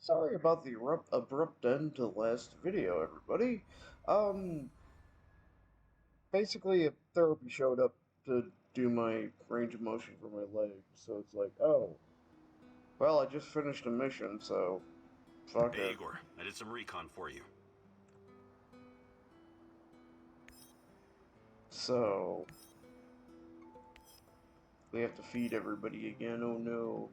Sorry about the abrupt end to the last video, everybody. Um, Basically, a therapy showed up to do my range of motion for my leg, so it's like, oh, well, I just finished a mission, so fuck Hey, it. Igor, I did some recon for you. So, we have to feed everybody again, oh no.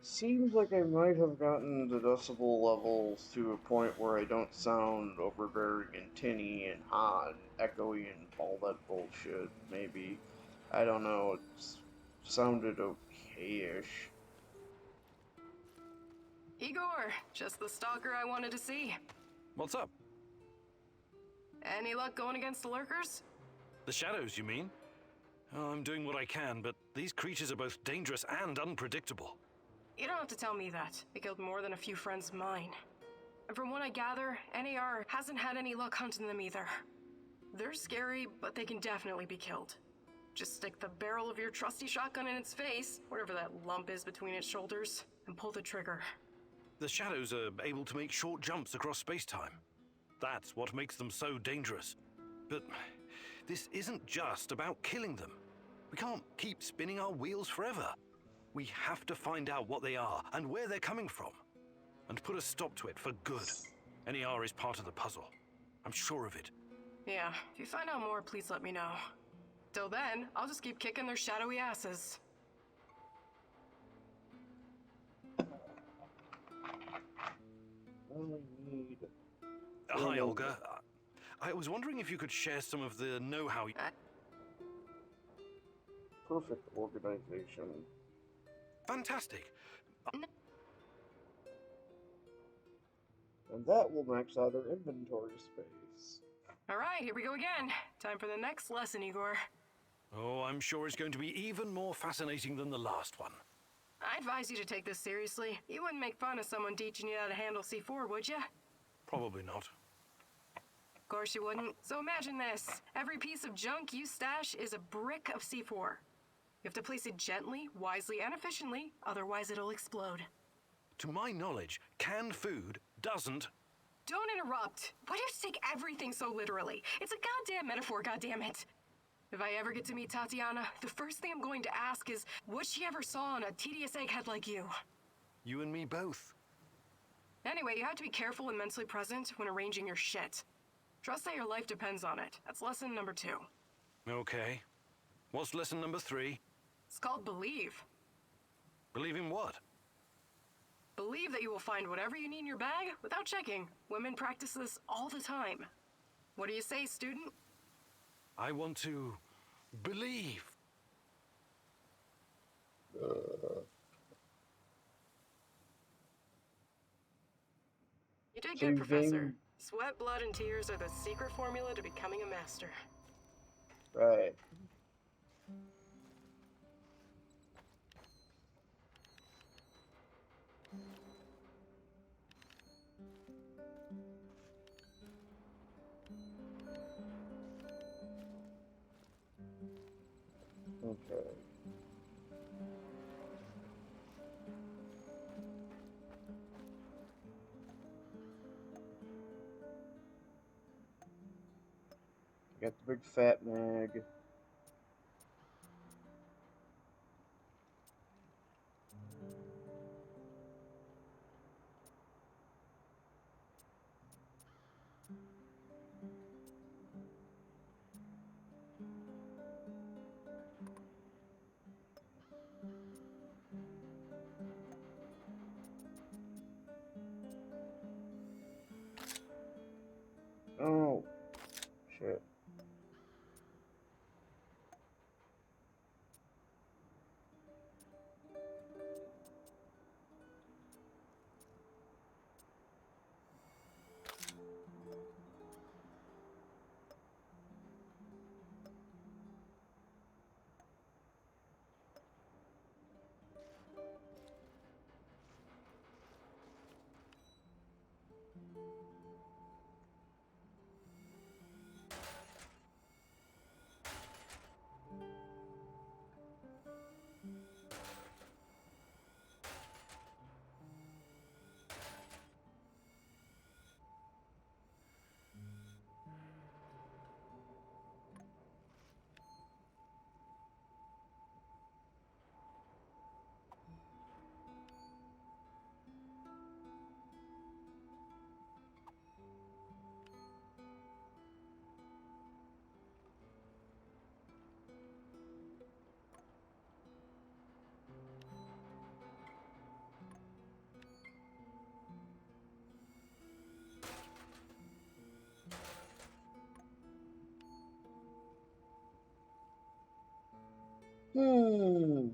Seems like I might have gotten the decibel levels to a point where I don't sound overbearing and tinny and hot and echoey and all that bullshit, maybe. I don't know, it sounded okay-ish. Igor, just the stalker I wanted to see. What's up? Any luck going against the lurkers? The shadows, you mean? Oh, I'm doing what I can, but these creatures are both dangerous and unpredictable. You don't have to tell me that. They killed more than a few friends of mine. And from what I gather, NAR hasn't had any luck hunting them either. They're scary, but they can definitely be killed. Just stick the barrel of your trusty shotgun in its face, whatever that lump is between its shoulders, and pull the trigger. The shadows are able to make short jumps across space-time. That's what makes them so dangerous. But this isn't just about killing them. We can't keep spinning our wheels forever. We have to find out what they are and where they're coming from, and put a stop to it for good. NER is part of the puzzle. I'm sure of it. Yeah, if you find out more, please let me know. Till then, I'll just keep kicking their shadowy asses. Only need... Hi, Olga. I was wondering if you could share some of the know-how. Perfect organization. Fantastic. And that will max out our inventory space. Alright, here we go again. Time for the next lesson, Igor. Oh, I'm sure it's going to be even more fascinating than the last one. I advise you to take this seriously. You wouldn't make fun of someone teaching you how to handle C4, would you? Probably not. Of course you wouldn't. So imagine this. Every piece of junk you stash is a brick of C4. You have to place it gently, wisely, and efficiently, otherwise it'll explode. To my knowledge, canned food doesn't... Don't interrupt. Why do you take everything so literally? It's a goddamn metaphor, goddammit. If I ever get to meet Tatiana, the first thing I'm going to ask is what she ever saw in a tedious egghead like you. You and me both. Anyway, you have to be careful and mentally present when arranging your shit. Trust that your life depends on it. That's lesson number 2. Okay. What's lesson number 3? It's called believe. Believe in what? Believe that you will find whatever you need in your bag without checking. Women practice this all the time. What do you say, student? I want to... believe. You did So good, you Professor. think... Sweat, blood, and tears are the secret formula to becoming a master. Right. Okay. Got the big fat mag. Oh, shit. Hmm.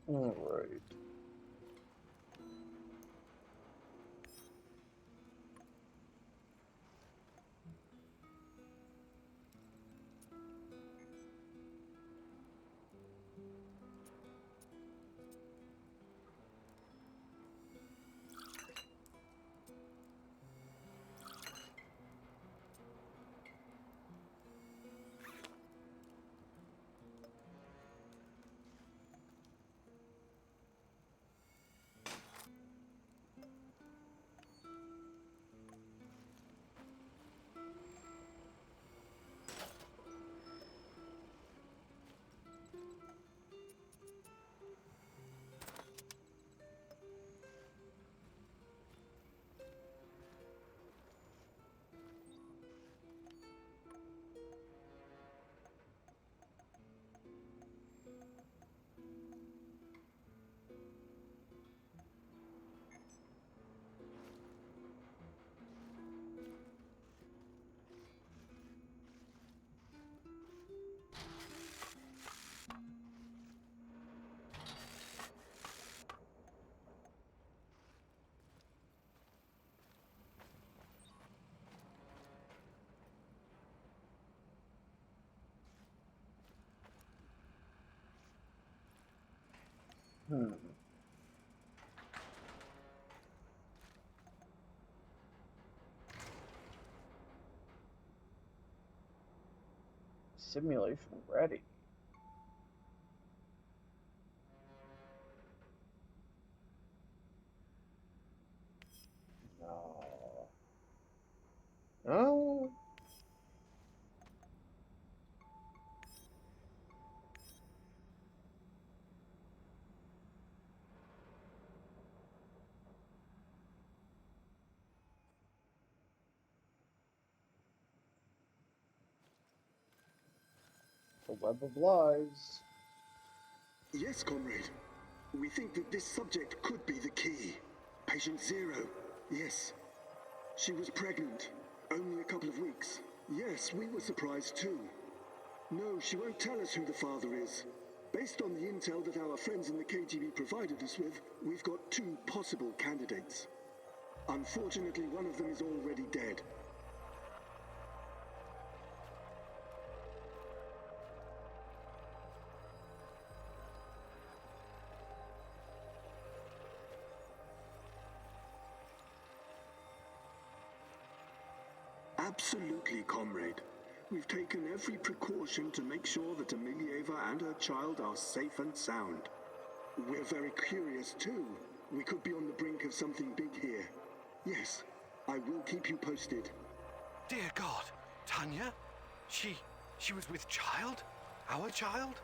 All right. Hmm. Simulation ready. No. No. The web of lies. Yes, comrade. We think that this subject could be the key. Patient Zero. Yes. She was pregnant. Only a couple of weeks. Yes, we were surprised too. No, she won't tell us who the father is. Based on the intel that our friends in the KGB provided us with, we've got two possible candidates. Unfortunately, one of them is already dead. Absolutely, comrade. We've taken every precaution to make sure that Emilieva and her child are safe and sound. We're very curious too. We could be on the brink of something big here. Yes, I will keep you posted. Dear God, Tanya? She was with child? Our child?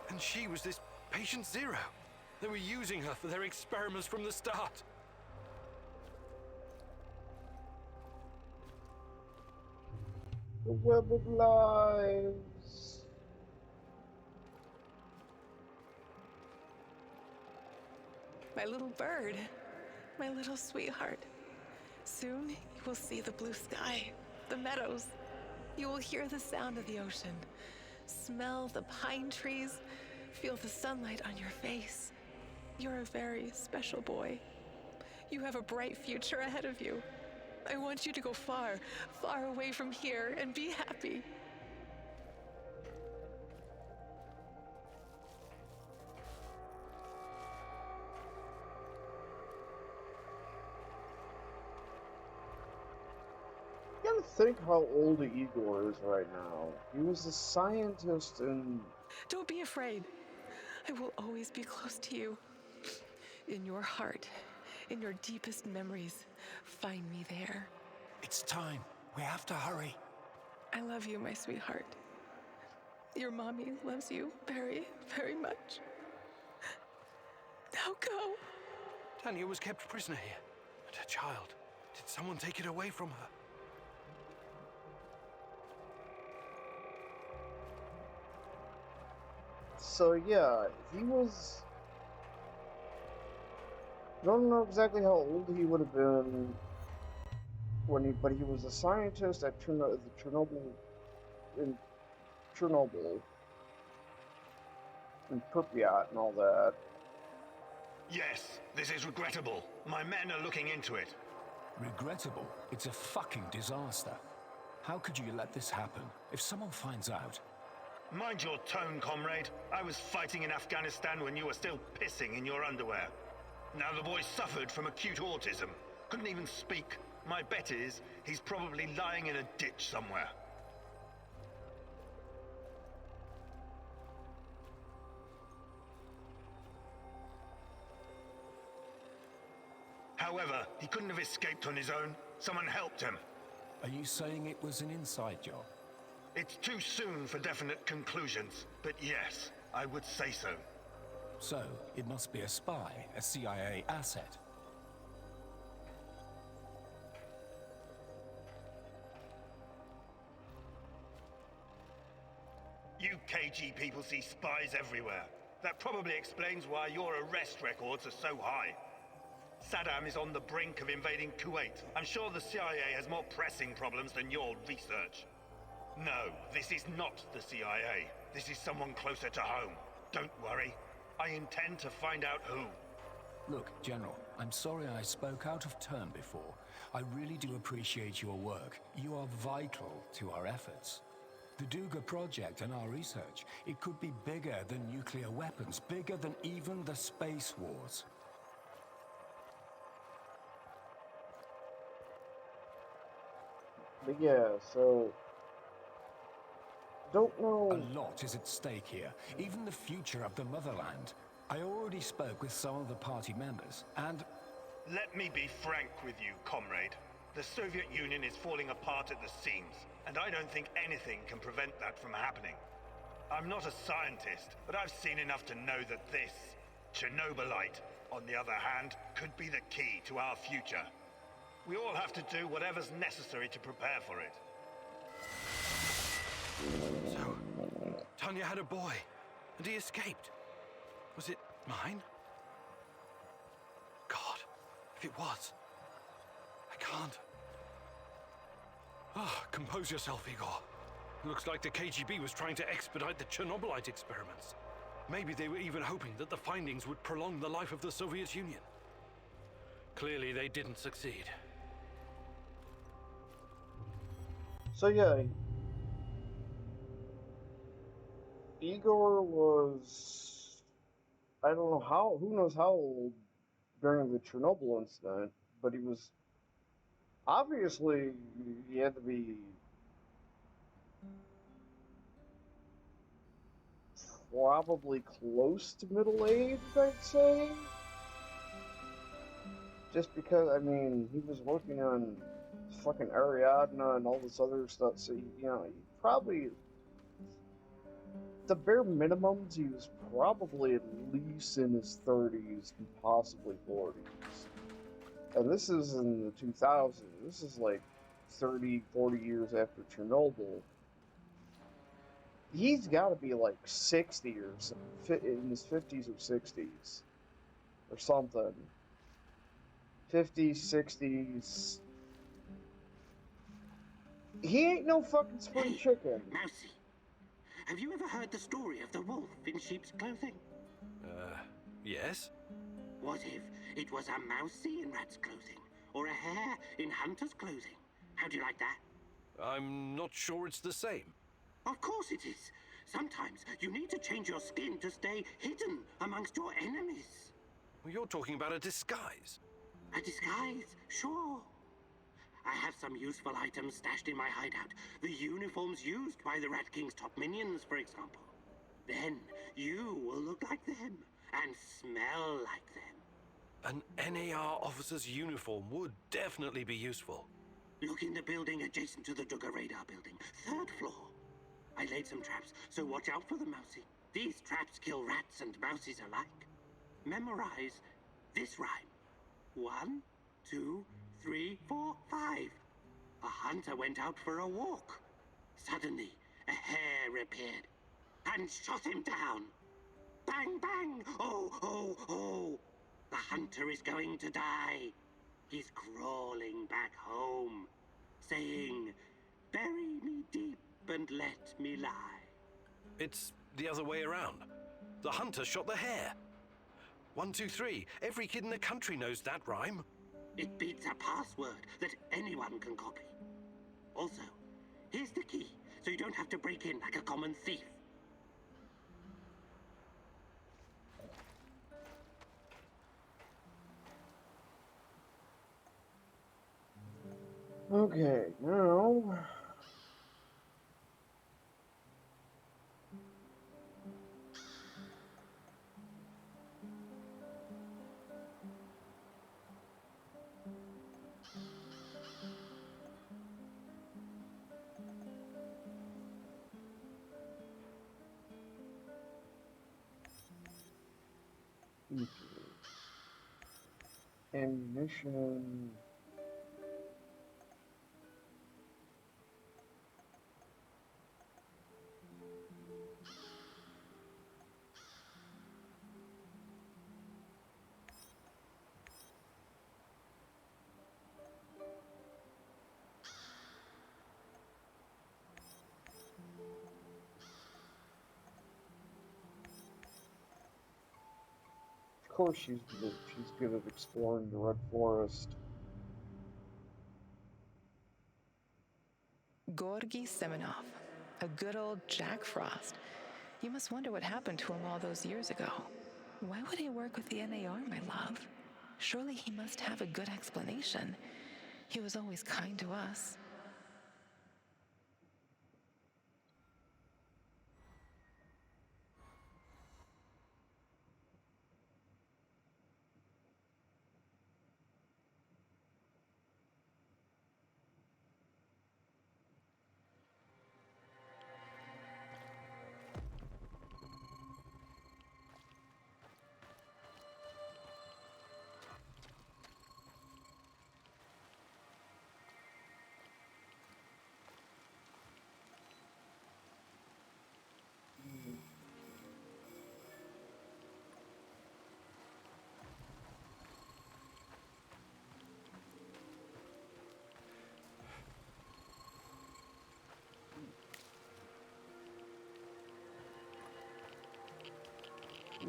And she was this patient Zero. They were using her for their experiments from the start. The web of lies. My little bird, my little sweetheart. Soon you will see the blue sky, the meadows. You will hear the sound of the ocean, smell the pine trees, feel the sunlight on your face. You're a very special boy. You have a bright future ahead of you. I want you to go far, far away from here and be happy. You gotta think how old Igor is right now. He was a scientist in. Don't be afraid. I will always be close to you. In your heart, in your deepest memories, find me there. It's time. We have to hurry. I love you, my sweetheart. Your mommy loves you very, very much. Now go. Tanya was kept prisoner here. And her child. Did someone take it away from her? So yeah, he was. I don't know exactly how old he would have been when but he was a scientist at in Chernobyl, and Pripyat and all that. Yes, this is regrettable. My men are looking into it. Regrettable? It's a fucking disaster. How could you let this happen? If someone finds out... Mind your tone, comrade. I was fighting in Afghanistan when you were still pissing in your underwear. Now the boy suffered from acute autism. Couldn't even speak. My bet is he's probably lying in a ditch somewhere. However, he couldn't have escaped on his own. Someone helped him. Are you saying it was an inside job? It's too soon for definite conclusions, but yes, I would say so. So, it must be a spy, a CIA asset. You KG people see spies everywhere. That probably explains why your arrest records are so high. Saddam is on the brink of invading Kuwait. I'm sure the CIA has more pressing problems than your research. No, this is not the CIA. This is someone closer to home. Don't worry. I intend to find out who. Look, General, I'm sorry I spoke out of turn before. I really do appreciate your work. You are vital to our efforts. The Duga project and our research, it could be bigger than nuclear weapons, bigger than even the space wars. But yeah, so don't know. A lot is at stake here, even the future of the motherland. I already spoke with some of the party members, and... Let me be frank with you, comrade. The Soviet Union is falling apart at the seams, and I don't think anything can prevent that from happening. I'm not a scientist, but I've seen enough to know that this, Chernobylite, on the other hand, could be the key to our future. We all have to do whatever's necessary to prepare for it. So, Tanya had a boy, and he escaped. Was it mine? God, if it was, I can't. Ah, compose yourself, Igor. Looks like the KGB was trying to expedite the Chernobylite experiments. Maybe they were even hoping that the findings would prolong the life of the Soviet Union. Clearly, they didn't succeed. So yeah, Igor was, I don't know how, who knows how old during the Chernobyl incident, but he was, obviously, he had to be probably close to middle age, I'd say. Just because, I mean, he was working on fucking Ariadne and all this other stuff, so, you know, he probably, the bare minimums, he was probably at least in his 30s and possibly 40s. And this is in the 2000s. This is like 30, 40 years after Chernobyl. He's got to be like 60 or in his 50s or 60s or something. 50s, 60s. He ain't no fucking spring chicken. Mousy, have you ever heard the story of the wolf in sheep's clothing? Yes? What if it was a mousy in rat's clothing? Or a hare in hunter's clothing? How do you like that? I'm not sure it's the same. Of course it is. Sometimes you need to change your skin to stay hidden amongst your enemies. Well, you're talking about a disguise. A disguise, sure. I have some useful items stashed in my hideout. The uniforms used by the Rat King's top minions, for example. Then you will look like them and smell like them. An NAR officer's uniform would definitely be useful. Look in the building adjacent to the Duga radar building, 3rd floor. I laid some traps, so watch out for them, Mousy. These traps kill rats and mousies alike. Memorize this rhyme. 1, 2, 3, 4, 5. A hunter went out for a walk. Suddenly, a hare appeared and shot him down. Bang, bang! Oh, oh, oh! The hunter is going to die. He's crawling back home, saying, "Bury me deep and let me lie." It's the other way around. The hunter shot the hare. 1, 2, 3. Every kid in the country knows that rhyme. It beats a password that anyone can copy. Also, here's the key, so you don't have to break in like a common thief. Okay, now. Ammunition. Of course she's good at exploring the Red Forest. Gorgy Semenov, a good old Jack Frost. You must wonder what happened to him all those years ago. Why would he work with the NAR, my love? Surely he must have a good explanation. He was always kind to us.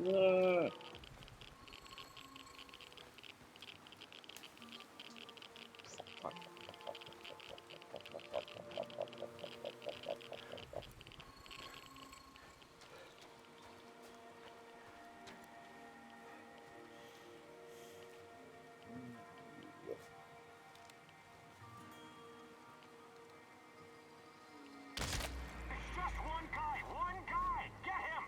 Yeah. It's just one guy! One guy! Get him!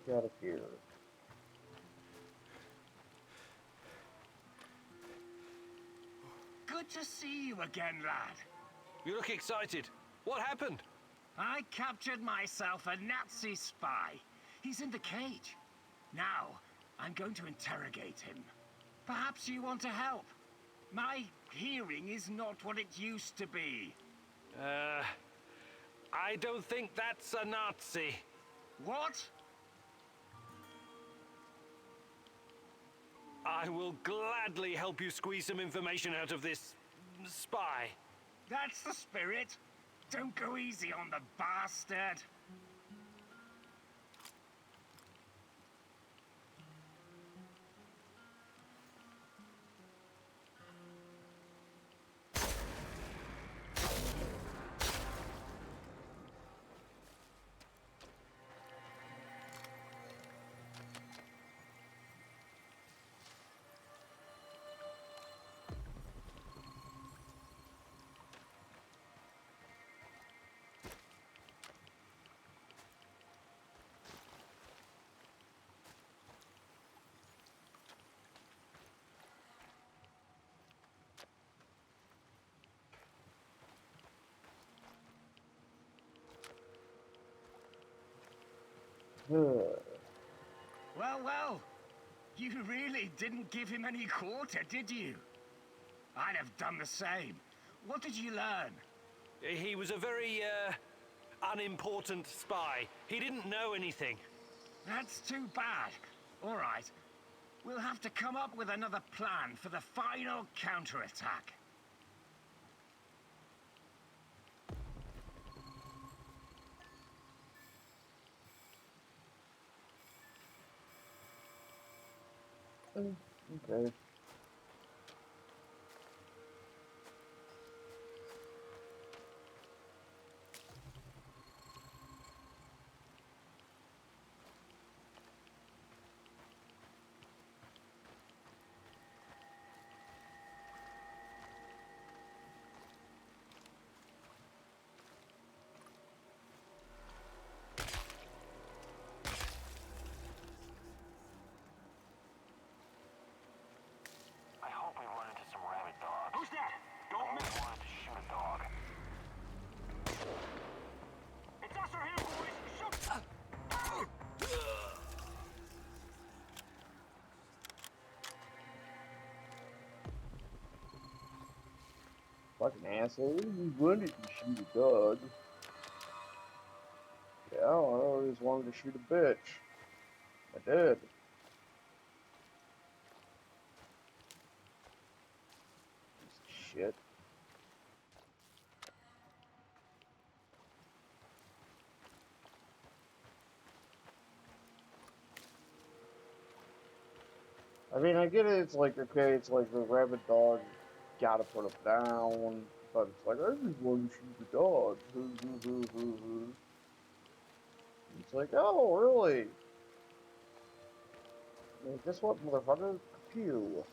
Got it here. Good to see you again, lad. You look excited. What happened? I captured myself a Nazi spy. He's in the cage. Now, I'm going to interrogate him. Perhaps you want to help. My hearing is not what it used to be. I don't think that's a Nazi. What? I will gladly help you squeeze some information out of this spy. That's the spirit. Don't go easy on the bastard. Well, you really didn't give him any quarter, did you? I'd have done the same. What did you learn? He was a very, unimportant spy. He didn't know anything. That's too bad. All right. We'll have to come up with another plan for the final counterattack. Okay. I hope we run into some rabid dogs. Who's that? Don't miss. I wanted to shoot a dog. It's us or him, boys. Shoot! Fucking asshole. You wanted to shoot a dog. Yeah, I always wanted to shoot a bitch. I did. Piece of shit. I mean, I get it. It's like, okay, it's like the rabid dog, gotta put him down. But it's like, I just want to shoot the dog. It's like, oh, really? I mean, guess what, motherfucker? Pew.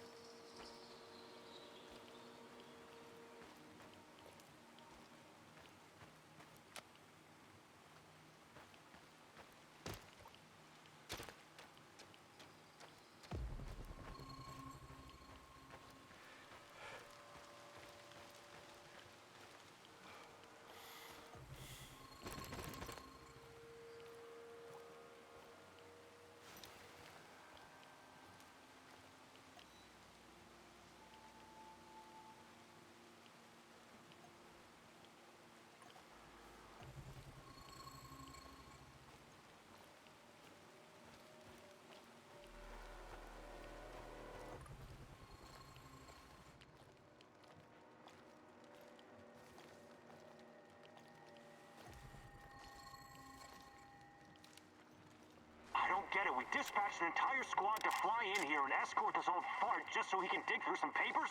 I don't get it. We dispatched an entire squad to fly in here and escort this old fart just so he can dig through some papers?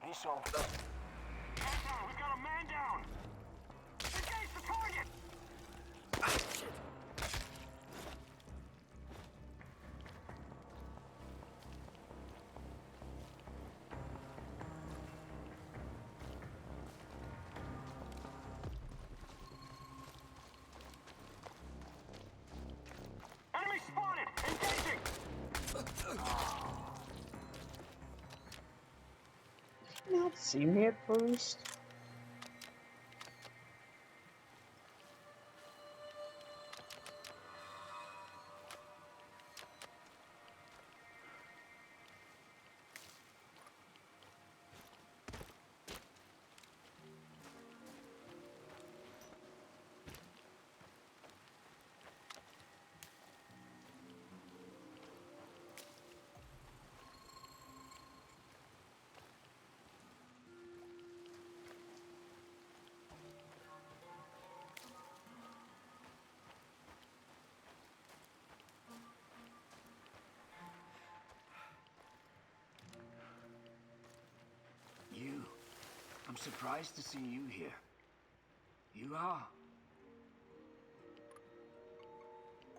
He's so... Man down! We've got a man down! Engage the target! not see me at first? You. I'm surprised to see you here. You are.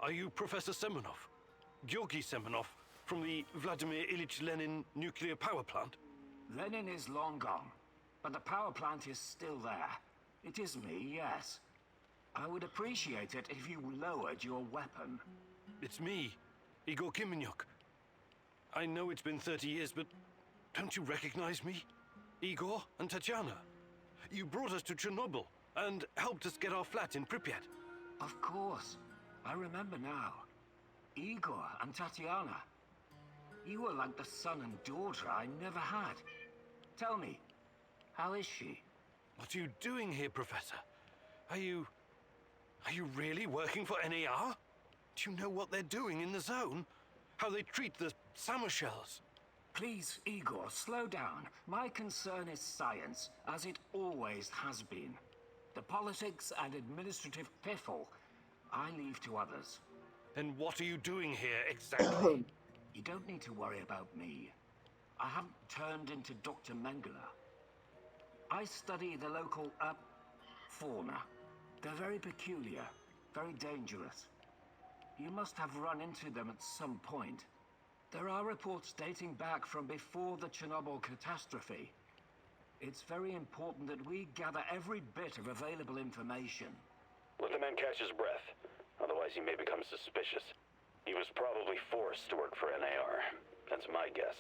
Are you Professor Semenov? Georgy Semenov from the Vladimir Ilyich Lenin nuclear power plant? Lenin is long gone, but the power plant is still there. It is me, yes. I would appreciate it if you lowered your weapon. It's me, Igor Kimenyuk. I know it's been 30 years, but don't you recognize me? Igor and Tatiana. You brought us to Chernobyl and helped us get our flat in Pripyat. Of course. I remember now. Igor and Tatiana. You were like the son and daughter I never had. Tell me, how is she? What are you doing here, Professor? Are you really working for NAR? Do you know what they're doing in the zone? How they treat the summer shells? Please, Igor, slow down. My concern is science, as it always has been. The politics and administrative piffle, I leave to others. And what are you doing here exactly? You don't need to worry about me. I haven't turned into Dr. Mengele. I study the local, fauna. They're very peculiar, very dangerous. You must have run into them at some point. There are reports dating back from before the Chernobyl catastrophe. It's very important that we gather every bit of available information. Let the man catch his breath. Otherwise he may become suspicious. He was probably forced to work for NAR. That's my guess.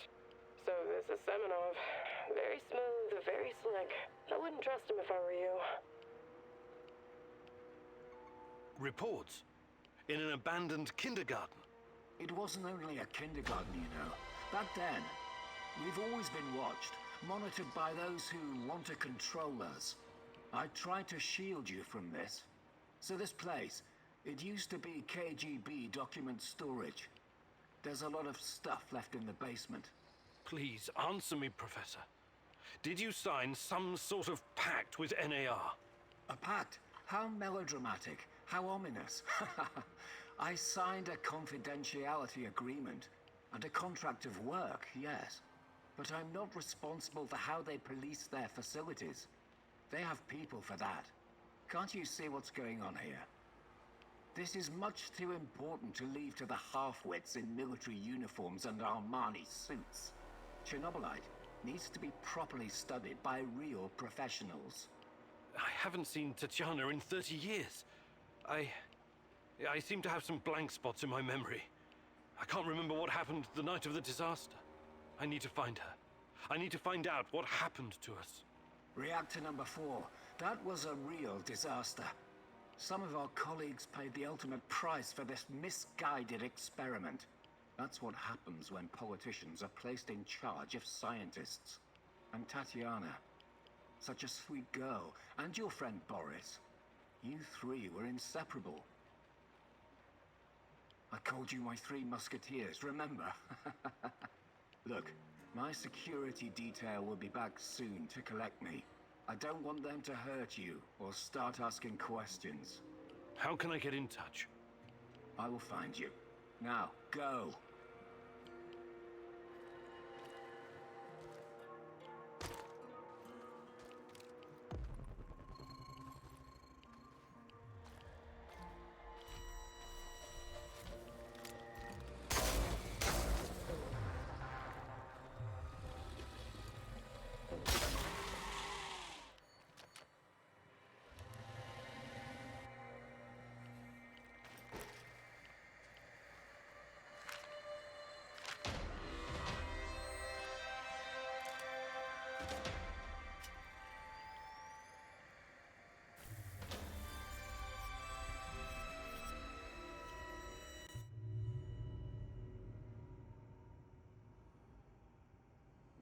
So this is Semenov. Very smooth, very slick. I wouldn't trust him if I were you. Reports? In an abandoned kindergarten? It wasn't only a kindergarten, you know. Back then, we've always been watched, monitored by those who want to control us. I tried to shield you from this. So this place, it used to be KGB document storage. There's a lot of stuff left in the basement. Please, answer me, Professor. Did you sign some sort of pact with NAR? A pact? How melodramatic, how ominous. I signed a confidentiality agreement and a contract of work, yes. But I'm not responsible for how they police their facilities. They have people for that. Can't you see what's going on here? This is much too important to leave to the half-wits in military uniforms and Armani suits. Chernobylite needs to be properly studied by real professionals. I haven't seen Tatiana in 30 years. I seem to have some blank spots in my memory. I can't remember what happened the night of the disaster. I need to find her. I need to find out what happened to us. Reactor number 4. That was a real disaster. Some of our colleagues paid the ultimate price for this misguided experiment. That's what happens when politicians are placed in charge of scientists. And Tatiana, such a sweet girl, and your friend Boris. You three were inseparable. I called you my 3 musketeers, remember? Look, my security detail will be back soon to collect me. I don't want them to hurt you or start asking questions. How can I get in touch? I will find you. Now, go.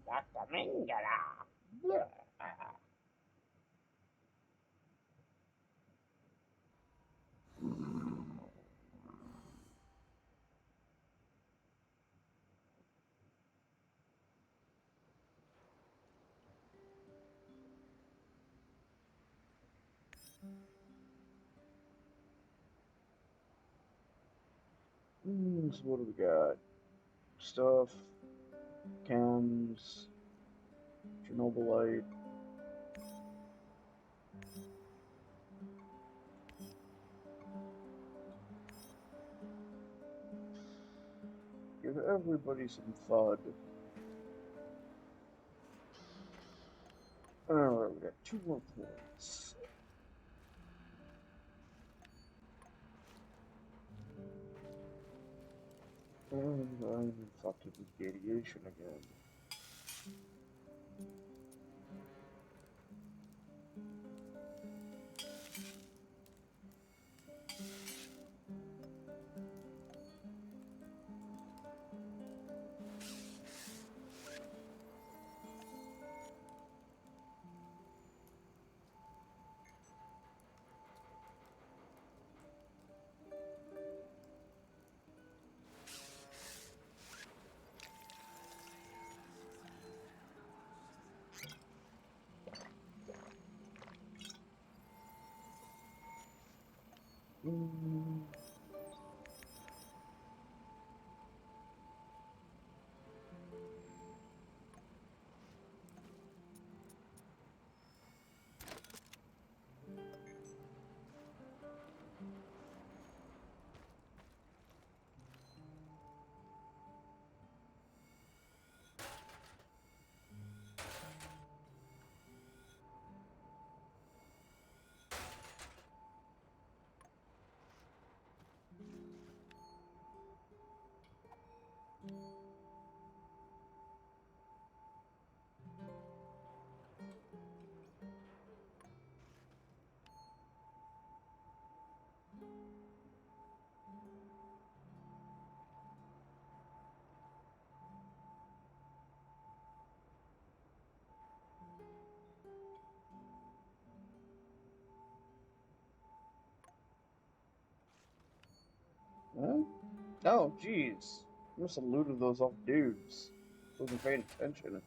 Dr. Mingala. Bleh. So what do we got? Stuff, chems, Chernobylite. Give everybody some FUD. Alright, we got 2 more points. And I'm infected with radiation again. Huh? Oh, jeez. Must have looted those off dudes. Wasn't paying attention.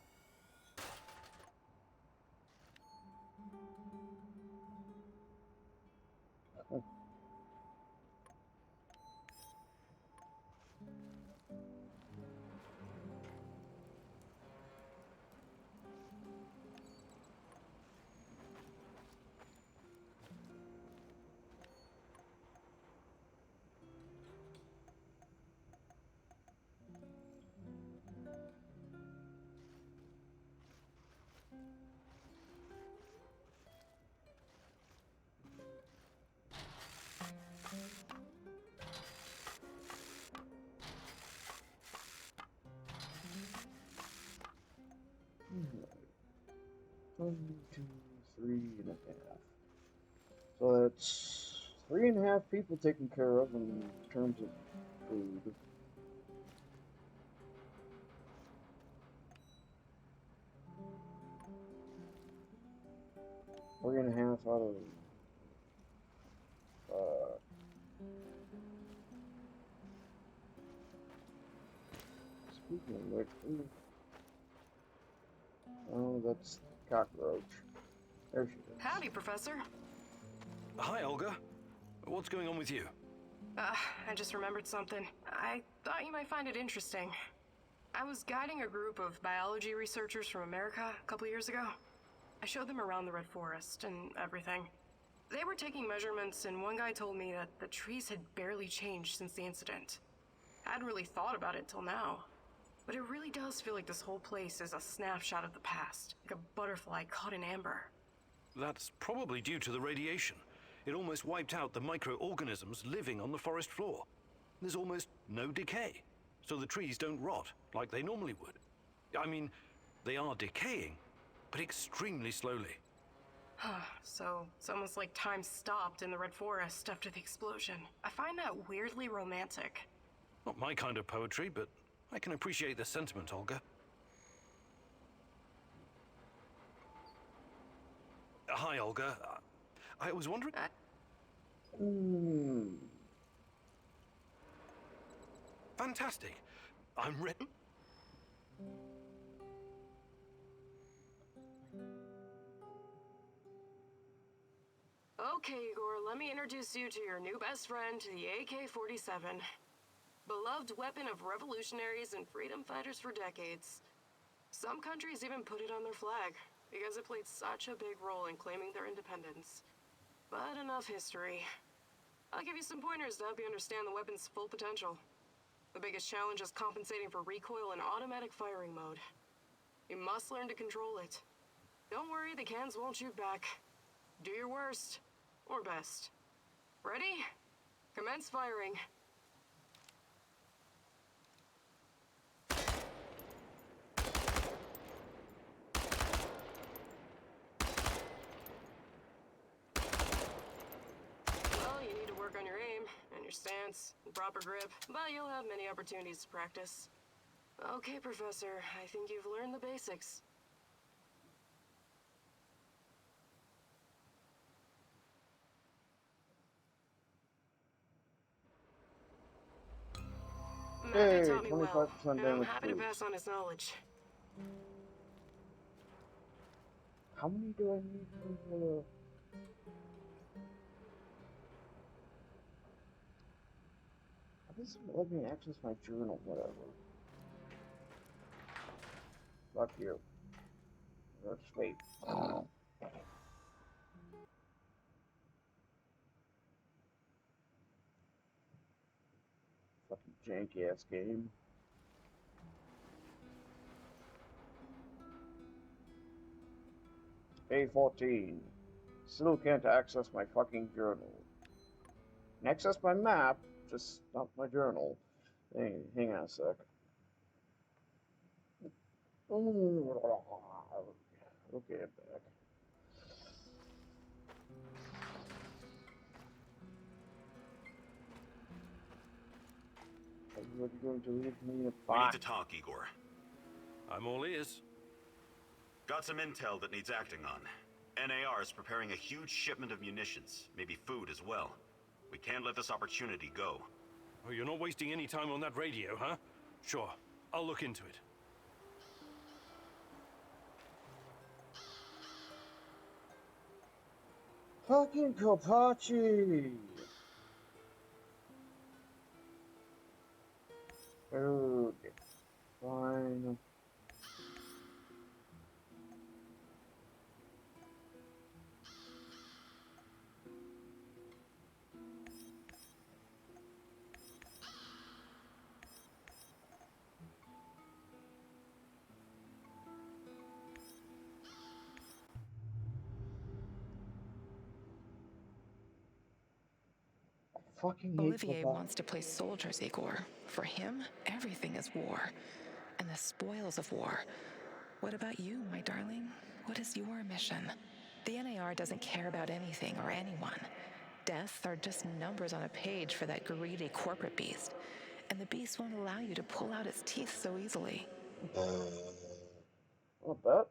One, two, 3.5. So that's 3.5 people taken care of in terms of food. Three and a half out of speaking of which, oh, that's the cockroach. There she is. Howdy, Professor. Hi, Olga. What's going on with you? I just remembered something. I thought you might find it interesting. I was guiding a group of biology researchers from America a couple years ago. I showed them around the Red Forest and everything. They were taking measurements, and one guy told me that the trees had barely changed since the incident. I hadn't really thought about it till now. But it really does feel like this whole place is a snapshot of the past, like a butterfly caught in amber. That's probably due to the radiation. It almost wiped out the microorganisms living on the forest floor. There's almost no decay, so the trees don't rot like they normally would. I mean, they are decaying, but extremely slowly. So it's almost like time stopped in the Red Forest after the explosion. I find that weirdly romantic. Not my kind of poetry, but I can appreciate the sentiment, Olga. Hi, Olga. I was wondering... Fantastic. I'm ready. Okay, Igor, let me introduce you to your new best friend, the AK-47. Beloved weapon of revolutionaries and freedom fighters for decades. Some countries even put it on their flag, because it played such a big role in claiming their independence. But enough history. I'll give you some pointers to help you understand the weapon's full potential. The biggest challenge is compensating for recoil in automatic firing mode. You must learn to control it. Don't worry, the cans won't shoot back. Do your worst. Or best. Ready? Commence firing. Well, you need to work on your aim, and your stance, and proper grip, but you'll have many opportunities to practice. Okay, Professor, I think you've learned the basics. Matthew Hey, taught me well, 25% and I'm damage happy to boost. pass on his knowledge. How many do I need for the... How does it let me access my journal, whatever? Fuck you. Or sleep. Fucking janky ass game. A14. Still can't access my fucking journal. Can access my map, just not my journal. Hang on a sec. Okay, I'm back. Everybody going to leave me in a We box? need to talk, Igor. I'm all ears. Got some intel that needs acting on. NAR is preparing a huge shipment of munitions, maybe food as well. We can't let this opportunity go. Oh, you're not wasting any time on that radio, huh? Sure, I'll look into it. Fucking Kopachi! Okay, fine. Fucking hate Olivier Kopachi. wants to play soldiers, Igor. For him, everything is war. And the spoils of war. What about you, my darling? What is your mission? The NAR doesn't care about anything or anyone. Deaths are just numbers on a page for that greedy corporate beast. And the beast won't allow you to pull out its teeth so easily. Not that.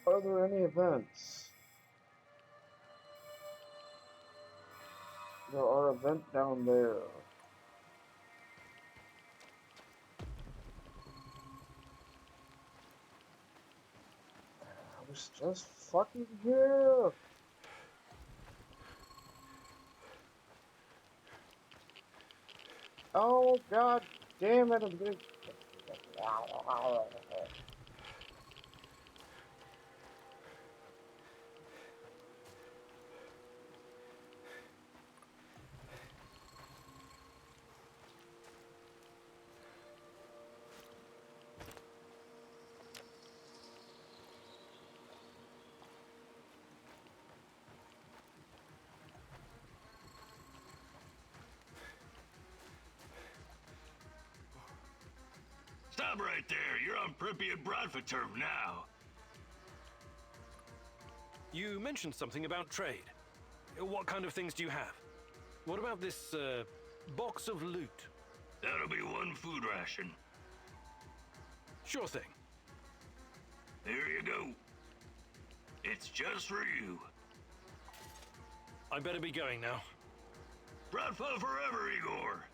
Are there any events? There are events down there. I was just fucking here. Oh god damn it! I'm gonna. Stop right there. You're on Pripyat Bradford turf now. You mentioned something about trade. What kind of things do you have? What about this, box of loot? That'll be one food ration. Sure thing. Here you go. It's just for you. I better be going now. Bratva forever, Igor.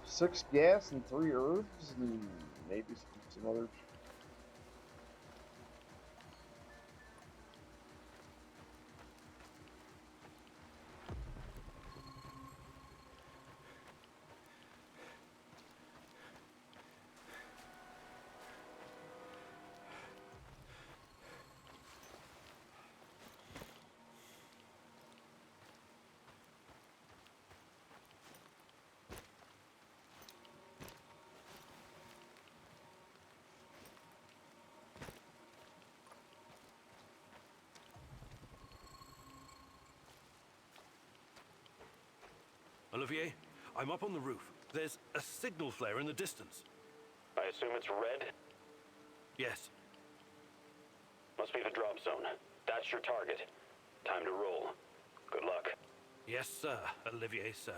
Six gas and 3 herbs and maybe some other. Olivier, I'm up on the roof. There's a signal flare in the distance. I assume it's red? Yes. Must be the drop zone. That's your target. Time to roll. Good luck. Yes, sir, Olivier, sir.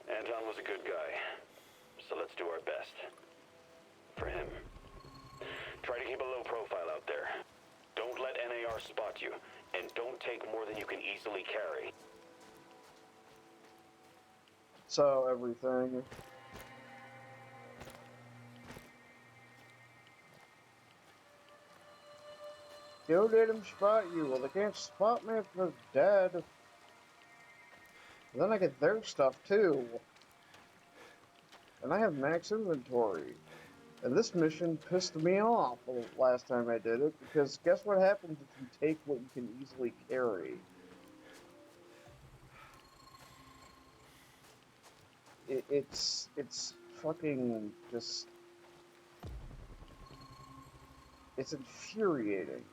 Anton was a good guy, so let's do our best. For him. Try to keep a low profile out there. Don't let NAR spot you, and don't take more than you can easily carry. So everything. Don't let them spot you. Well, they can't spot me if they're dead. Then I get their stuff too. And I have max inventory. And this mission pissed me off the last time I did it, because guess what happens if you take what you can easily carry? It's fucking just... It's infuriating.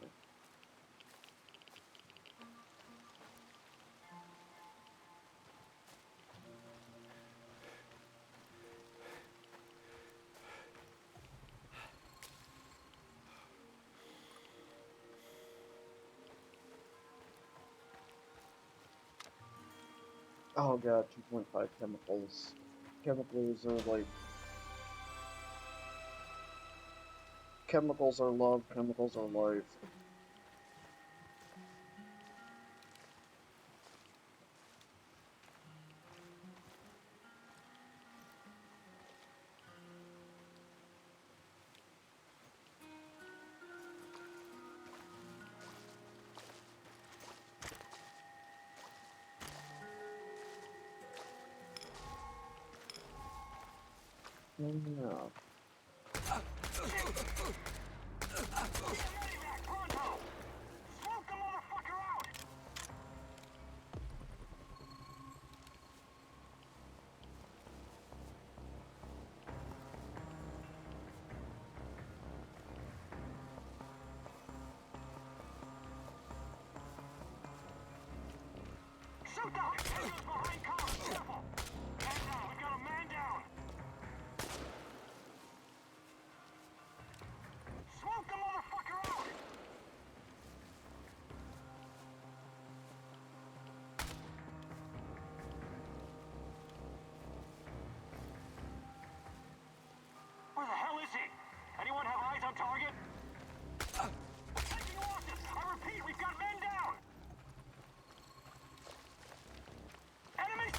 Oh god, 2.5 chemicals. Chemicals are like... Chemicals are love, chemicals are life. No. Shoot the hijackers behind cover! Careful! Man down! We've got a man down! Smoke the motherfucker out! Where the hell is he? Anyone have eyes on target? Taking losses! I repeat, we've got men down! Enemy!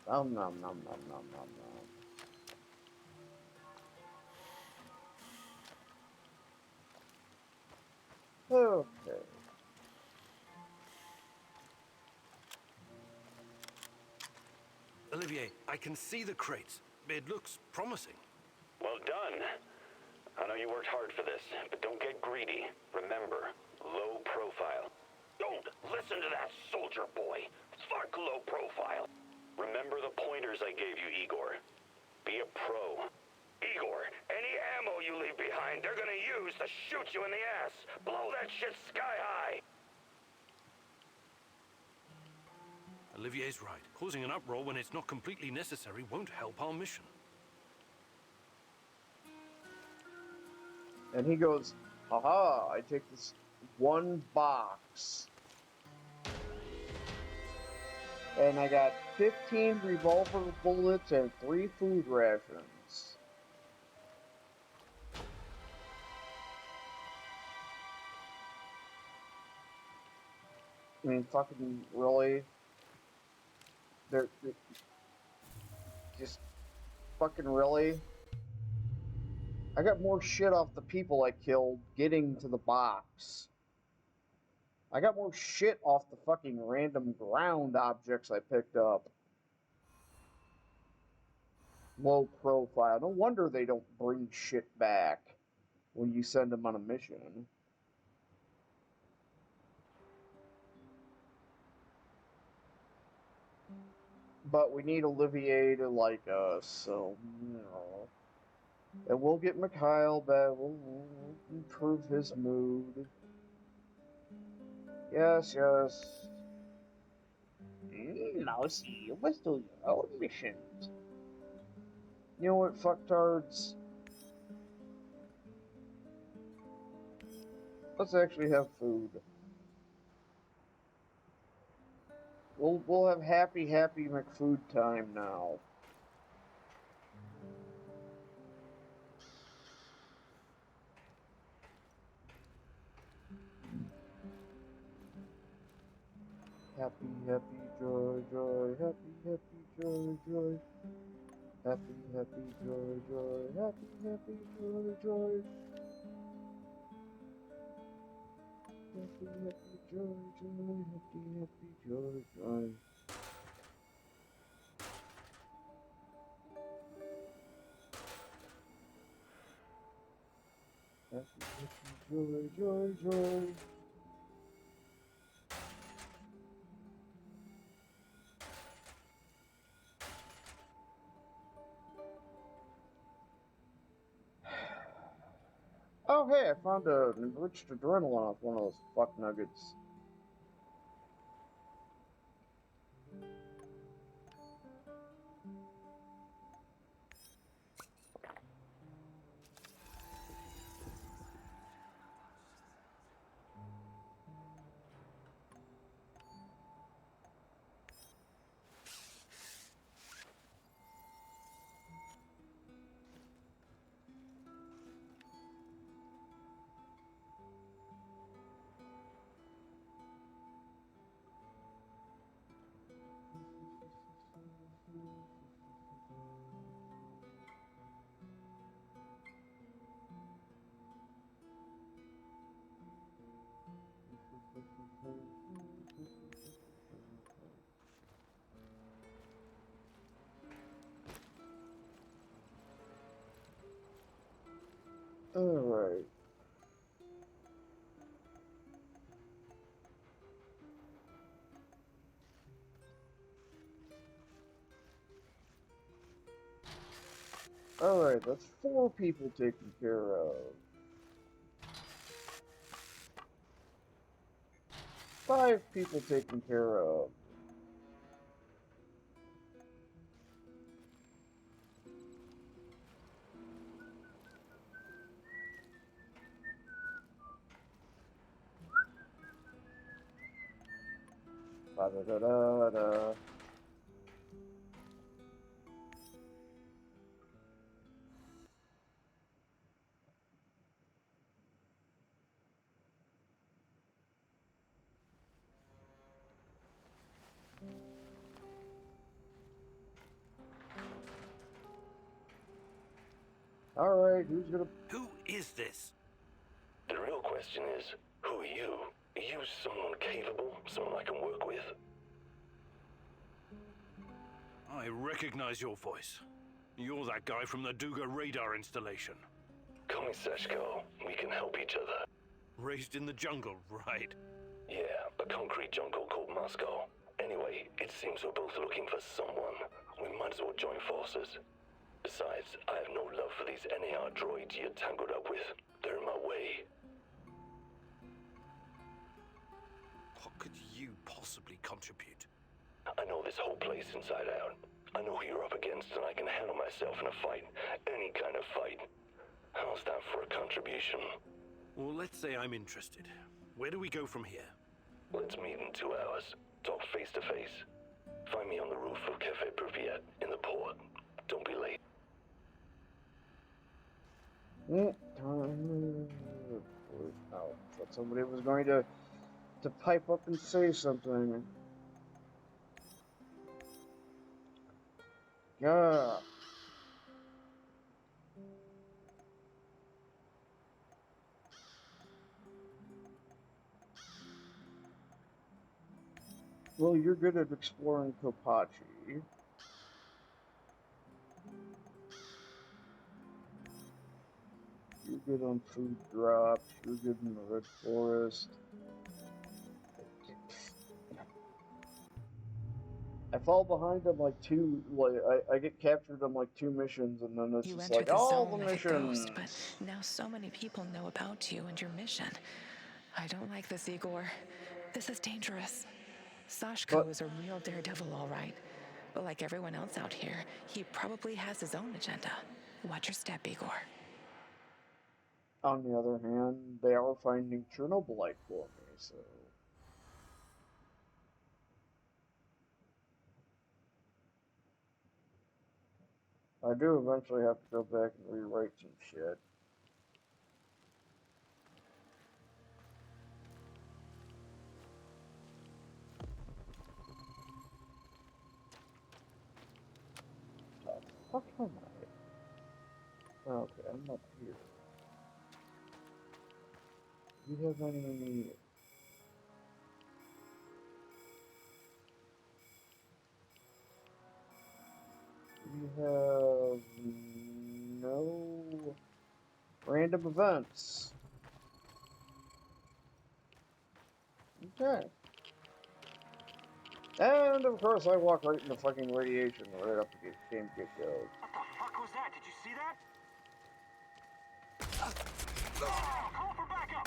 Nom nom nom nom nom nom nom. Okay. Olivier, I can see the crates. It looks promising. Well done. I know you worked hard for this, but don't get greedy. Remember, low profile. Don't listen to that soldier boy. Fuck low profile. Remember the pointers I gave you, Igor. Be a pro. Igor, any ammo you leave behind, they're gonna use to shoot you in the ass. Blow that shit sky high. Olivier's right. Causing an uproar when it's not completely necessary won't help our mission. And he goes, haha, I take this one box. And I got 15 revolver bullets and 3 food rations. I mean, fucking really? They're just fucking really? I got more shit off the people I killed getting to the box. I got more shit off the fucking random ground objects I picked up. Low profile. No wonder they don't bring shit back when you send them on a mission. But we need Olivier to like us, so, you know. And we'll get Mikhail back. We'll improve his mood. Yes, yes. Mousy, you must do your own missions. You know what, fucktards? Let's actually have food. We'll have happy McFood time now. Happy, joy, happy, joy, joy. Happy, joy, joy, happy, joy, joy. Happy, joy, joy, happy, joy, joy. Happy, joy, joy, joy. Oh, hey, I found an enriched adrenaline off one of those fuck nuggets. Alright. Alright, that's 4 people taken care of. 5 people taken care of. Ba-da-da-da-da. Alright, who's gonna... Who is this? The real question is, who are you? Are you someone capable? Someone I can work with? I recognize your voice. You're that guy from the Duga radar installation. Call me Seshko. We can help each other. Raised in the jungle, right? Yeah, a concrete jungle called Moscow. Anyway, it seems we're both looking for someone. We might as well join forces. Besides, I have no love for these NAR droids you're tangled up with. They're in my way. What could you possibly contribute? I know this whole place inside out. I know who you're up against, and I can handle myself in a fight. Any kind of fight. How's that for a contribution? Well, let's say I'm interested. Where do we go from here? Let's meet in 2 hours. Talk face to face. Find me on the roof of Cafe Privyet in the port. Don't be late. Oh, thought somebody was going to pipe up and say something. Yeah. Well, you're good at exploring Kopachi. You're good on food drops. You're good in the Red Forest. I fall behind on like two. I get captured on like 2 missions, and then it's You just entered like the all zone the like a missions. ghost, but now so many people know about you and your mission. I don't like this, Igor. This is dangerous. Sashko is a real daredevil, all right. But like everyone else out here, he probably has his own agenda. Watch your step, Igor. On the other hand, they are finding Chernobylite for me, so. I do eventually have to go back and rewrite some shit. Fuck am I? Okay, I'm up here. Do you have any... We have no random events. Okay. And of course I walk right into fucking radiation right up the game get-go. What the fuck was that? Did you see that? Oh, call for backup!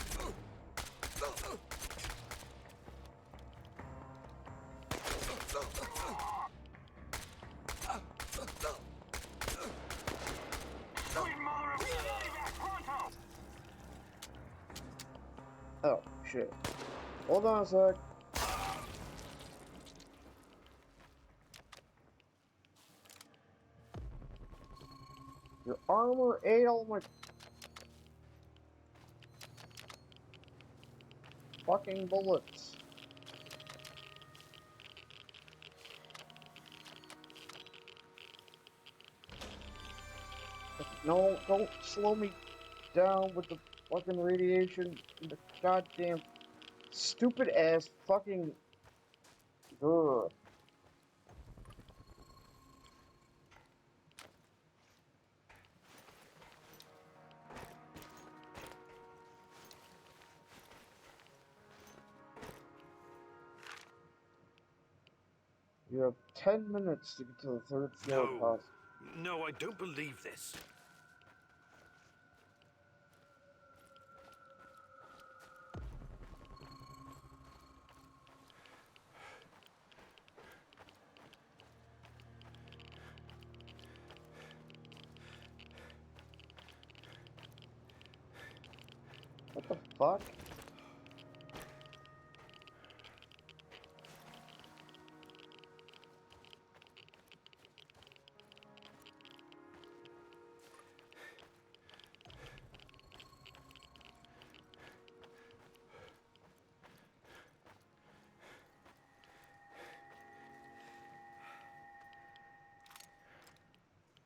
Sweet mother of evac, pronto! Oh, shit. Hold on a sec. Your armor ate all my fucking bullets. No, don't slow me down with the fucking radiation and the goddamn stupid ass fucking grr. You have 10 minutes to get to the 3rd floor possible. No, I don't believe this. What the fuck?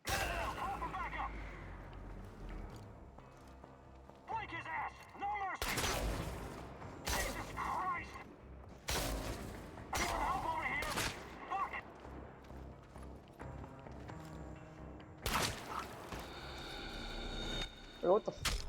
Call for backup! Blake his ass! No mercy! Wait, what the f-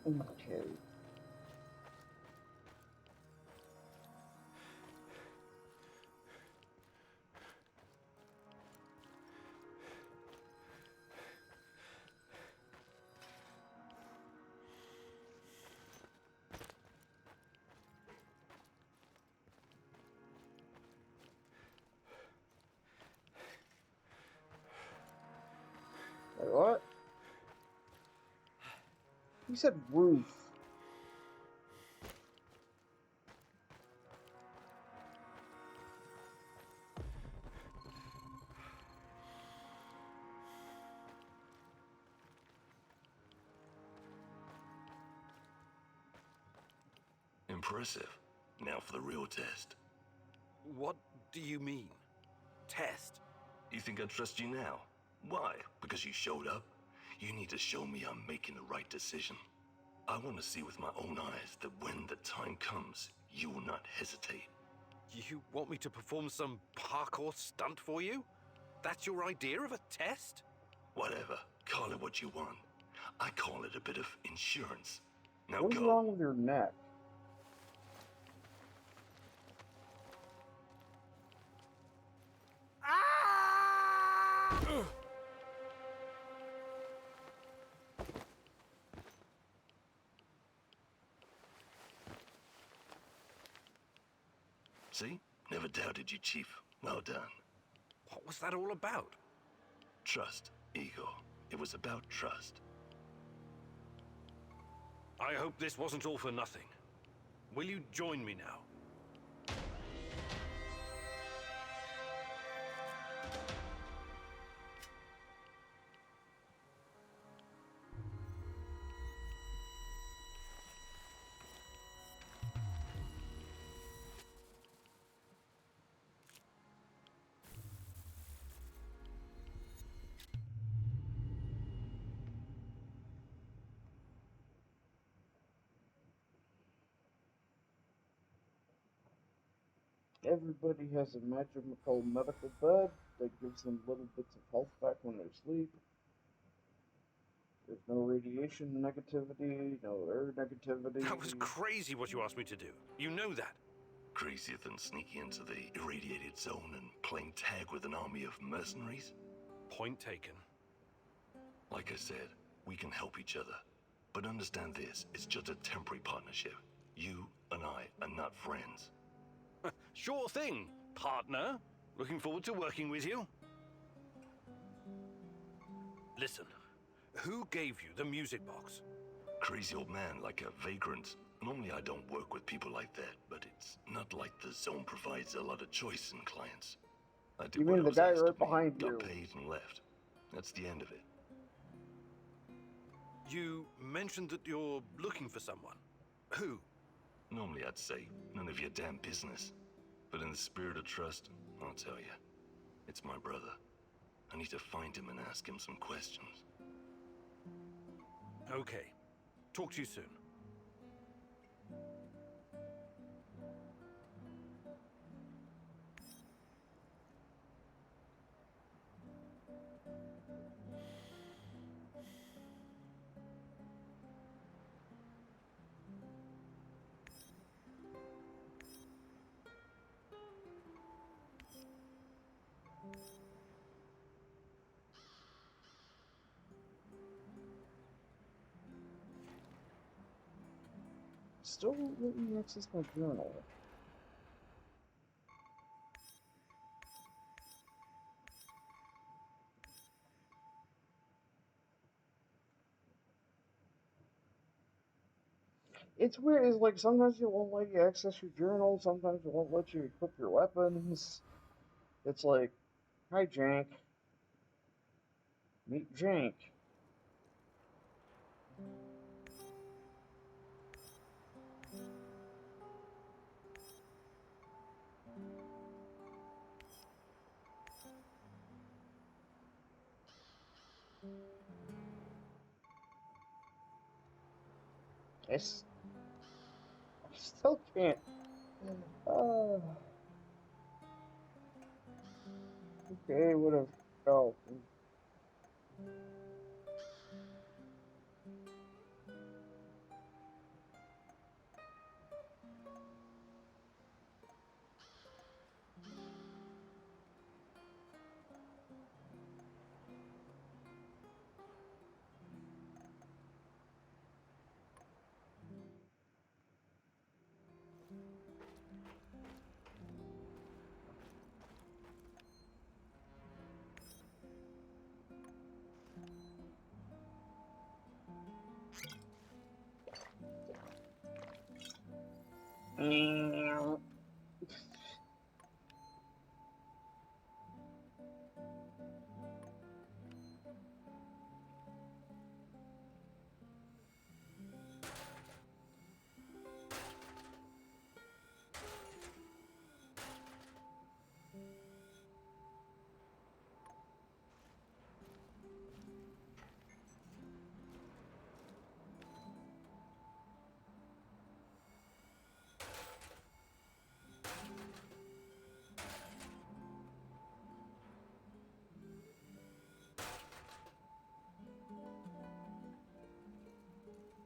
Okay. Wait, what? You said roof. Impressive. Now for the real test. What do you mean? Test? You think I trust you now? Why? Because you showed up? You need to show me I'm making the right decision. I want to see with my own eyes that when the time comes, you will not hesitate. You want me to perform some parkour stunt for you? That's your idea of a test? Whatever. Call it what you want. I call it a bit of insurance. Now What's go. wrong with your neck? See? Never doubted you, Chief. Well done. What was that all about? Trust, Igor. It was about trust. I hope this wasn't all for nothing. Will you join me now? Everybody has a magical medical bed that gives them little bits of health back when they sleep. There's no radiation negativity, no air negativity. That was crazy what you asked me to do. You know that. Crazier than sneaking into the irradiated zone and playing tag with an army of mercenaries? Point taken. Like I said, we can help each other. But understand this, it's just a temporary partnership. You and I are not friends. Sure thing, partner. Looking forward to working with you. Listen, who gave you the music box? Crazy old man like a vagrant. Normally I don't work with people like that, but it's not like the zone provides a lot of choice in clients. I did You what mean I the was guy asked right of me, behind got you? paid and left. That's the end of it. You mentioned that you're looking for someone. Who? Normally I'd say none of your damn business. But in the spirit of trust, I'll tell you. It's my brother. I need to find him and ask him some questions. Okay. Talk to you soon. Still won't let me access my journal. It's weird. It's like sometimes it won't let you access your journal. Sometimes it won't let you equip your weapons. It's like, hi, Jank. Meet Jank. I still can't. Uh, okay, would have. Oh,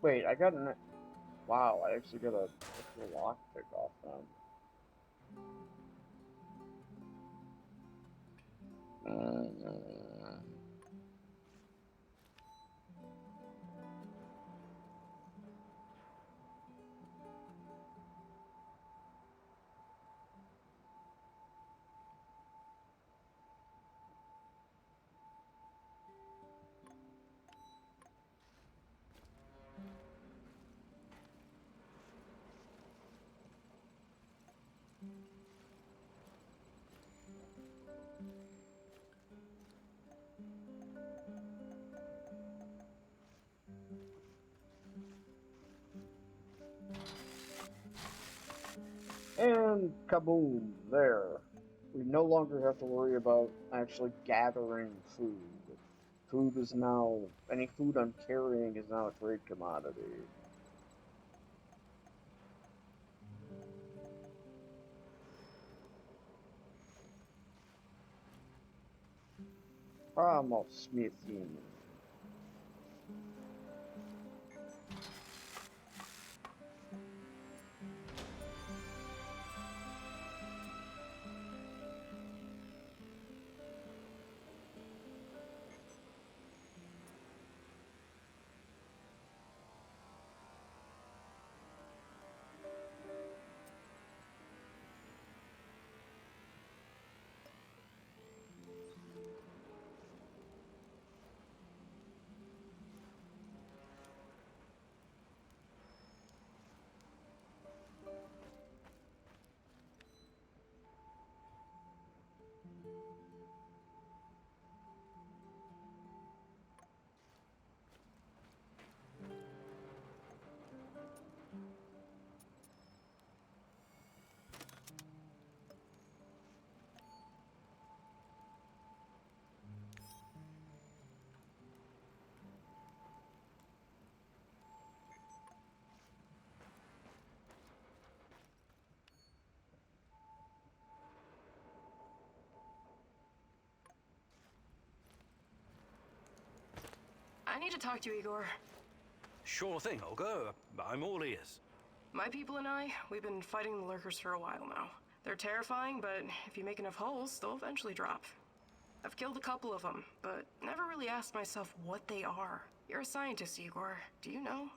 wait, I got an. Wow, I actually got a lock pick off them. And kaboom! There. We no longer have to worry about actually gathering food. Food is now. Any food I'm carrying is now a trade commodity. Vamos, smithing. I need to talk to you, Igor. Sure thing, Olga. I'm all ears. My people and I, we've been fighting the lurkers for a while now. They're terrifying, but if you make enough holes, they'll eventually drop. I've killed a couple of them, but never really asked myself what they are. You're a scientist, Igor. Do you know?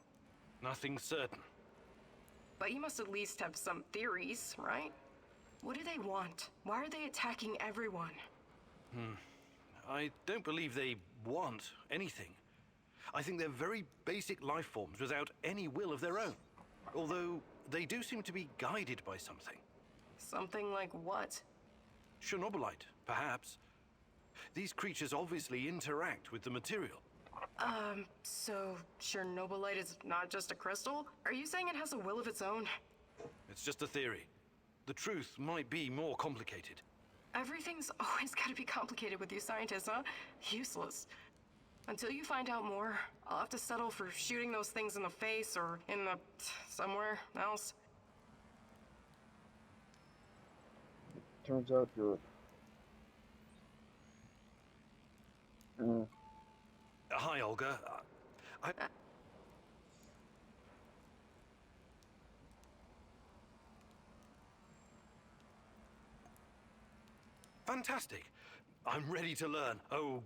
Nothing certain. But you must at least have some theories, right? What do they want? Why are they attacking everyone? I don't believe they want anything. I think they're very basic life forms without any will of their own. Although, they do seem to be guided by something. Something like what? Chernobylite, perhaps. These creatures obviously interact with the material. So Chernobylite is not just a crystal? Are you saying it has a will of its own? It's just a theory. The truth might be more complicated. Everything's always gotta be complicated with you scientists, huh? Useless. Until you find out more, I'll have to settle for shooting those things in the face or in the... somewhere else. Turns out you're... Hi, Olga. Fantastic. I'm ready to learn. Oh.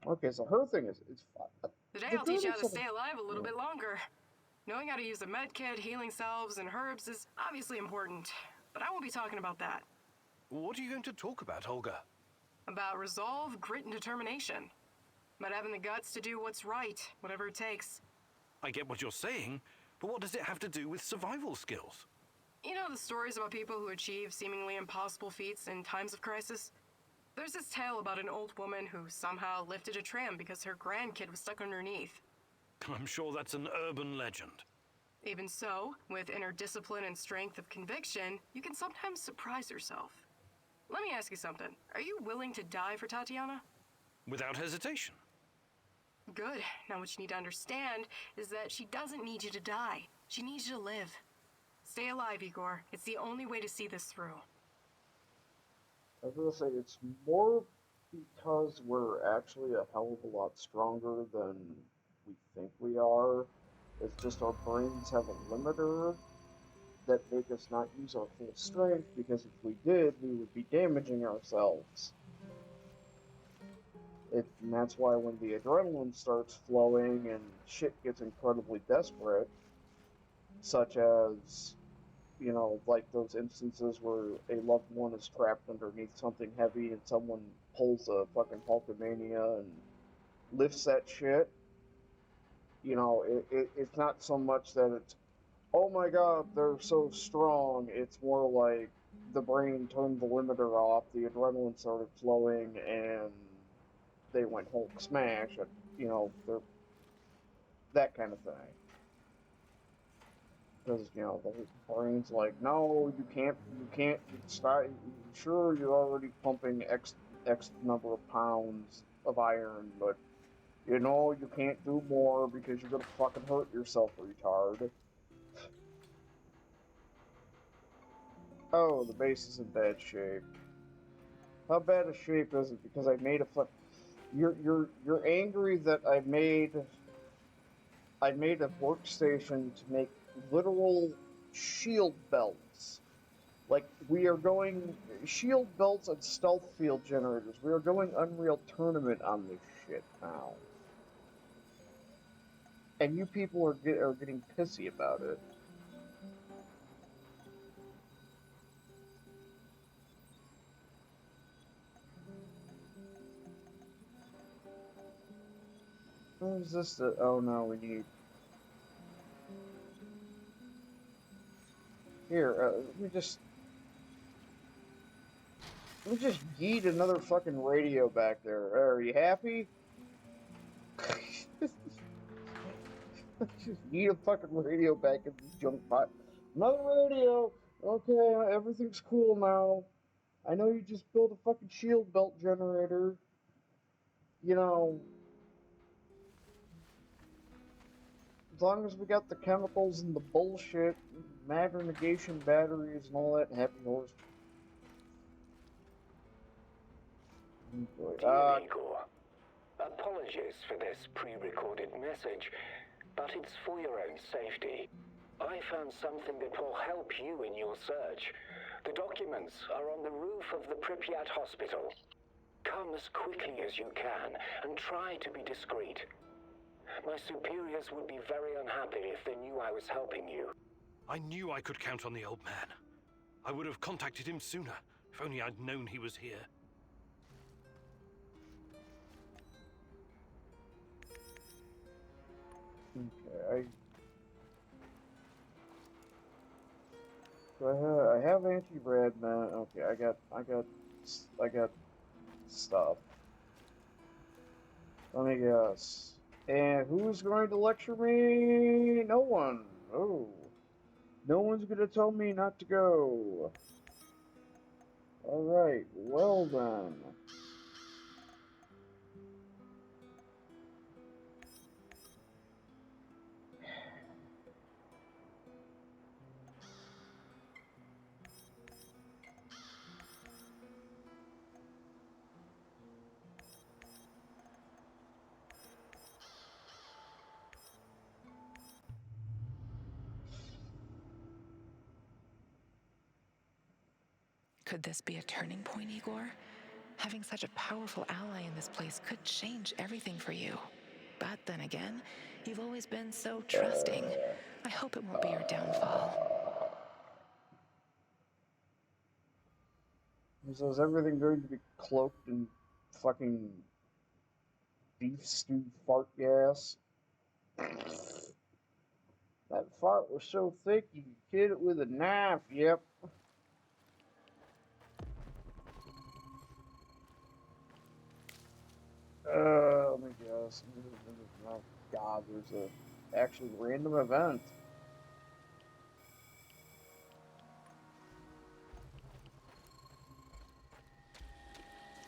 Okay, so her thing is, it's fun. Today I'll teach you how to stay alive a little bit longer. Knowing how to use a med kit, healing salves, and herbs is obviously important, but I won't be talking about that. What are you going to talk about, Olga? About resolve, grit, and determination. About having the guts to do what's right, whatever it takes. I get what you're saying, but what does it have to do with survival skills? You know the stories about people who achieve seemingly impossible feats in times of crisis? There's this tale about an old woman who somehow lifted a tram because her grandkid was stuck underneath. I'm sure that's an urban legend. Even so, with inner discipline and strength of conviction, you can sometimes surprise yourself. Let me ask you something. Are you willing to die for Tatiana? Without hesitation. Good. Now what you need to understand is that she doesn't need you to die. She needs you to live. Stay alive, Igor. It's the only way to see this through. I was gonna say, it's more because we're actually a hell of a lot stronger than we think we are. It's just our brains have a limiter that make us not use our full strength, because if we did, we would be damaging ourselves. And that's why when the adrenaline starts flowing and shit gets incredibly desperate, such as, you know, like those instances where a loved one is trapped underneath something heavy and someone pulls a fucking Hulkamania and lifts that shit, you know, it's not so much that it's, oh my god, they're so strong. It's more like the brain turned the limiter off, the adrenaline started flowing, and they went Hulk smash, and, you know, they're that kind of thing. Because, you know, the brain's like, no, you can't start. Sure, you're already pumping X number of pounds of iron, but, you know, you can't do more because you're gonna fucking hurt yourself, retard. Oh, the base is in bad shape. How bad a shape is it? Because I made a You're angry that I made a workstation to make literal shield belts. Like, we are going shield belts and stealth field generators. We are going Unreal Tournament on this shit now. And you people are getting pissy about it. What is this? Oh no, we need. Here, let me just yeet another fucking radio back there. Are you happy? Just yeet a fucking radio back in this junk pot. Another radio! Okay, everything's cool now. I know you just built a fucking shield belt generator. You know, as long as we got the chemicals and the bullshit, matter negation batteries and all that happy horse. Dear Igor, apologies for this pre-recorded message, but it's for your own safety. I found something that will help you in your search. The documents are on the roof of the Pripyat hospital. Come as quickly as you can and try to be discreet. My superiors would be very unhappy if they knew I was helping you. I knew I could count on the old man. I would have contacted him sooner, if only I'd known he was here. Okay, I have anti-rad man. Okay, I got stuff. Let me guess. And who's going to lecture me? No one. Oh. No one's gonna tell me not to go. Alright, well then. Could this be a turning point, Igor? Having such a powerful ally in this place could change everything for you. But then again, you've always been so trusting. I hope it won't be your downfall. So is everything going to be cloaked in fucking beef stew fart gas? That fart was so thick you could hit it with a knife, yep. Let me guess. Oh god, there's a actually random event.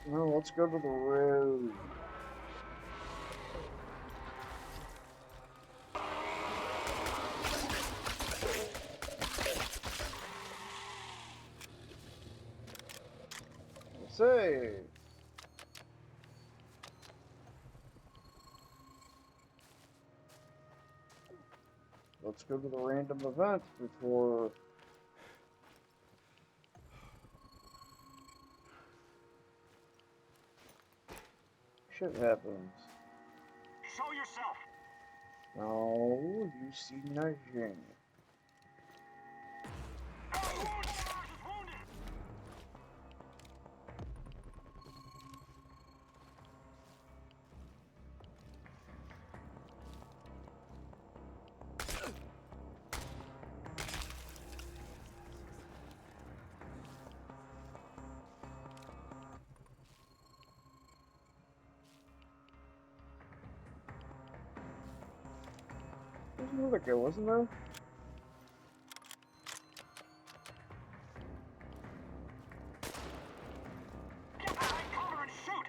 Well, let's go to the road. Say. Let's go to the random event before shit happens. Show yourself. No, you see nothing. There's another guy, wasn't there? Get behind cover and shoot.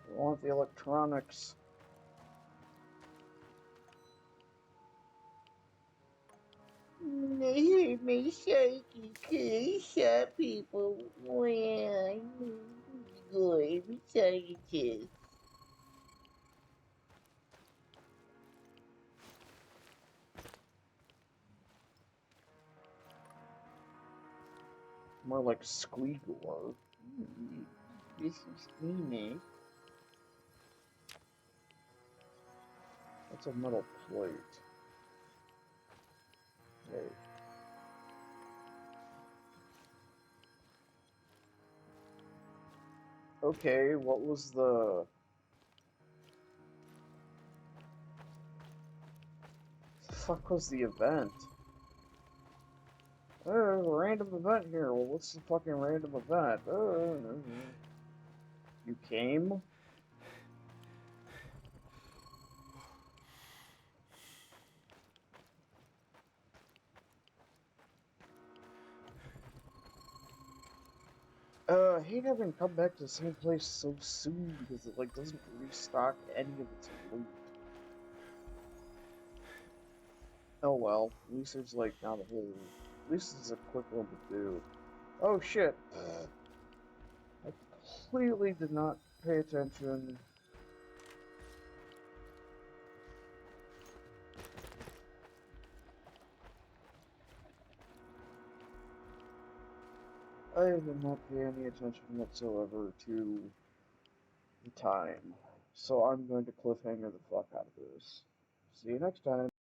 I want the electronics. They heard me shaky, cause some people want good scientists. More like Squeakor. This is me. That's a metal plate. Wait. Okay, what was the fuck was the event? There's a random event here. Well, what's the fucking random event? You came? I hate having come back to the same place so soon because it like doesn't restock any of its loot. Oh well, at least there's like not a whole. At least it's a quick one to do. Oh shit! I completely did not pay attention. I did not pay any attention whatsoever to the time. So I'm going to cliffhanger the fuck out of this. See you next time.